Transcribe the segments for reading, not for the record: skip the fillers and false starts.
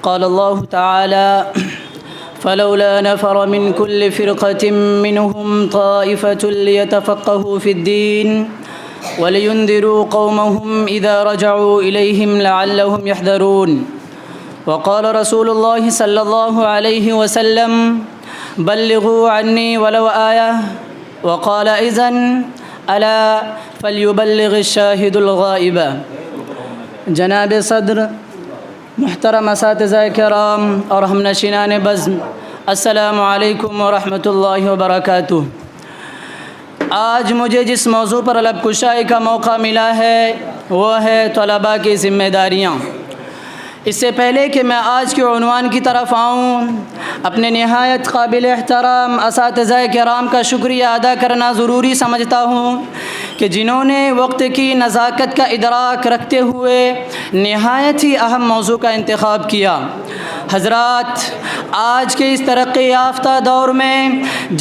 قال الله تعالى فلولا نفر من كل فرقة منهم طائفة ليتفقهوا في الدين ولينذروا قومهم إذا رجعوا إليهم لعلهم يحذرون. وقال رسول الله صلى الله عليه وسلم بلغوا عني ولو آية. وقال إذن ألا فليبلغ الشاهد الغائب. جناب صدر، محترم اساتذہ کرام اور ہم نشینان بزم، السلام علیکم ورحمۃ اللہ وبرکاتہ. آج مجھے جس موضوع پر لب کشائی کا موقع ملا ہے وہ ہے طلباء کی ذمہ داریاں. اس سے پہلے کہ میں آج کے عنوان کی طرف آؤں، اپنے نہایت قابل احترام اساتذہ کرام کا شکریہ ادا کرنا ضروری سمجھتا ہوں کہ جنہوں نے وقت کی نزاکت کا ادراک رکھتے ہوئے نہایت ہی اہم موضوع کا انتخاب کیا. حضرات، آج کے اس ترقی یافتہ دور میں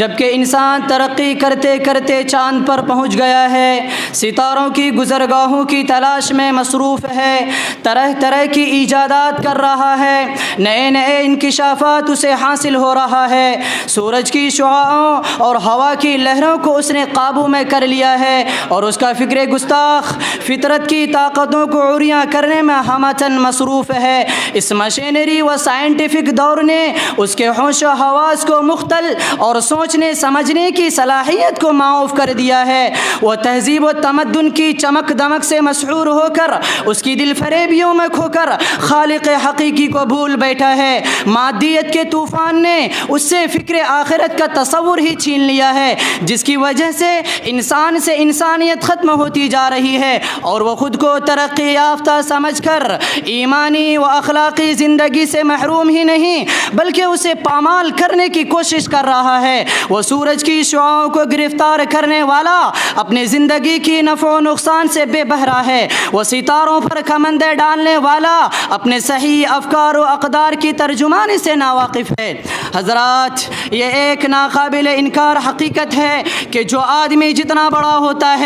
جب کہ انسان ترقی کرتے کرتے چاند پر پہنچ گیا ہے، ستاروں کی گزرگاہوں کی تلاش میں مصروف ہے، طرح طرح کی ایجادات کر رہا ہے، نئے نئے انکشافات اسے حاصل ہو رہا ہے، سورج کی شعاعوں اور ہوا کی لہروں کو اس نے قابو میں کر لیا ہے اور اس کا فکر گستاخ فطرت کی طاقتوں کو عریاں کرنے میں ہمتاً مصروف ہے. اس مشینری و سائنٹیفک دور نے اس کے ہوش و حواس کو مختل اور سوچنے سمجھنے کی صلاحیت کو معاف کر دیا ہے. وہ تہذیب و تمدن کی چمک دمک سے مسحور ہو کر اس کی دل فریبیوں میں کھو کر خالق حقیقی کو بھول بیٹھا ہے. مادیت کے طوفان نے اس سے فکر آخرت کا تصور ہی چھین لیا ہے، جس کی وجہ سے انسان سے انسانیت ختم ہوتی جا رہی ہے اور وہ خود کو ترقی یافتہ سمجھ کر ایمانی و اخلاقی زندگی سے محروم ہی نہیں بلکہ اسے پامال کرنے کی کوشش کر رہا ہے. وہ سورج کی شعاعوں کو گرفتار کرنے والا اپنی زندگی کی نفع و نقصان سے بے بہرا ہے. وہ ستاروں پر کمندیں ڈالنے والا اپنے صحیح افکار و اقدار کی ترجمانی سے ناواقف ہے. حضرات، یہ ایک ناقابل انکار حقیقت ہے کہ جو آدمی جتنا بڑا ہوتا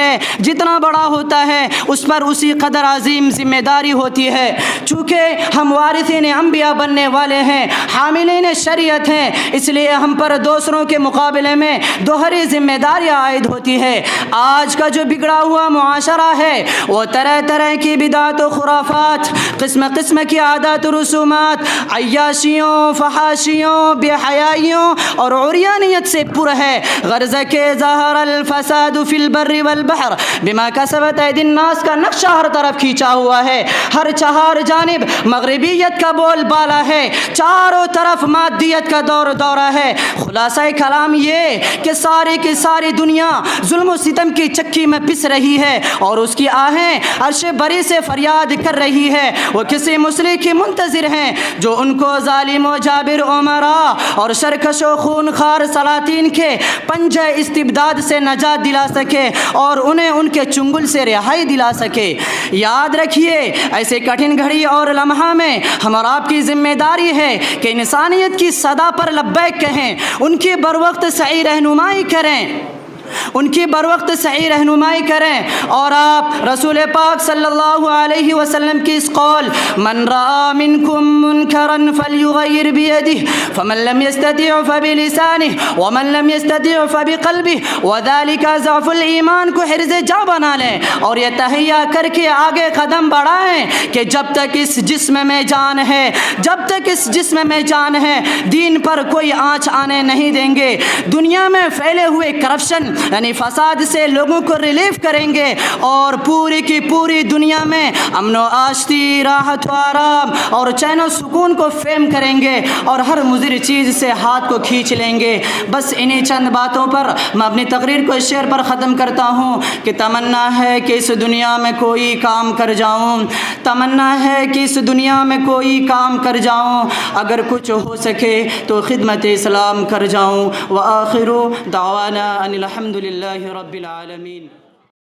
ہے اس پر اسی قدر عظیم ذمہ داری ہوتی ہے. چونکہ ہم وارثین انبیاء بننے والے ہیں، حاملین شریعت ہیں، اس لیے ہم پر دوسروں کے مقابلے میں دوہری ذمہ داریاں عائد ہوتی ہے. آج کا جو بگڑا ہوا معاشرہ ہے وہ طرح طرح کی بدعت و خرافات، قسم قسم کی عادات و رسومات، عیاشیوں، فحاشیوں، بے حیائیوں اور عریانیت سے پر ہے. غرض کہ ظہر الفساد فی البر والبحر بما کسبت ایدی الناس کا نقشہ ہر طرف کھینچا ہوا ہے. ہر چہار جانب مغربیت کا بول بالا ہے، چاروں طرف مادیت کا دورہ ہے. خلاصہ کلام یہ کہ ساری کی ساری دنیا ظلم و ستم کی چکی میں پس رہی ہے اور اس کی آہیں عرش بری سے فریاد کر رہی ہے. وہ کسی مصلح کی منتظر ہیں جو ان کو ظالم و جابر امراء اور سرکش و خونخوار سلاطین کے پنجہ استبداد سے نجات دلا سکے اور انہیں ان کے چنگل سے رہائی دلا سکے. یاد رکھیے، ایسے کٹھن گھڑی اور لمحہ میں ہم اور آپ کی ذمہ داری ہے کہ انسانیت کی صدا پر لبیک کہیں، ان کی بروقت صحیح رہنمائی کریں اور آپ رسول پاک صلی اللہ علیہ وسلم کی اس قول من رأى منکم منکرا فلیغیر بیدہ فمن لم یستطع فبلسانہ ومن لم یستطع فبقلبہ وذلک ضعف الایمان کو حرز جا بنا لیں اور یہ تہیہ کر کے آگے قدم بڑھائیں کہ جب تک اس جسم میں جان ہے دین پر کوئی آنچ آنے نہیں دیں گے. دنیا میں پھیلے ہوئے کرپشن یعنی فساد سے لوگوں کو ریلیف کریں گے اور پوری کی پوری دنیا میں امن و آشتی، راحت و آرام اور چین و سکون کو فہم کریں گے اور ہر مضر چیز سے ہاتھ کو کھینچ لیں گے. بس انہی چند باتوں پر میں اپنی تقریر کو اس شعر پر ختم کرتا ہوں کہ تمنا ہے کہ اس دنیا میں کوئی کام کر جاؤں، اگر کچھ ہو سکے تو خدمت اسلام کر جاؤں. وآخر دعوانا ان الحمد للہ رب العالمین.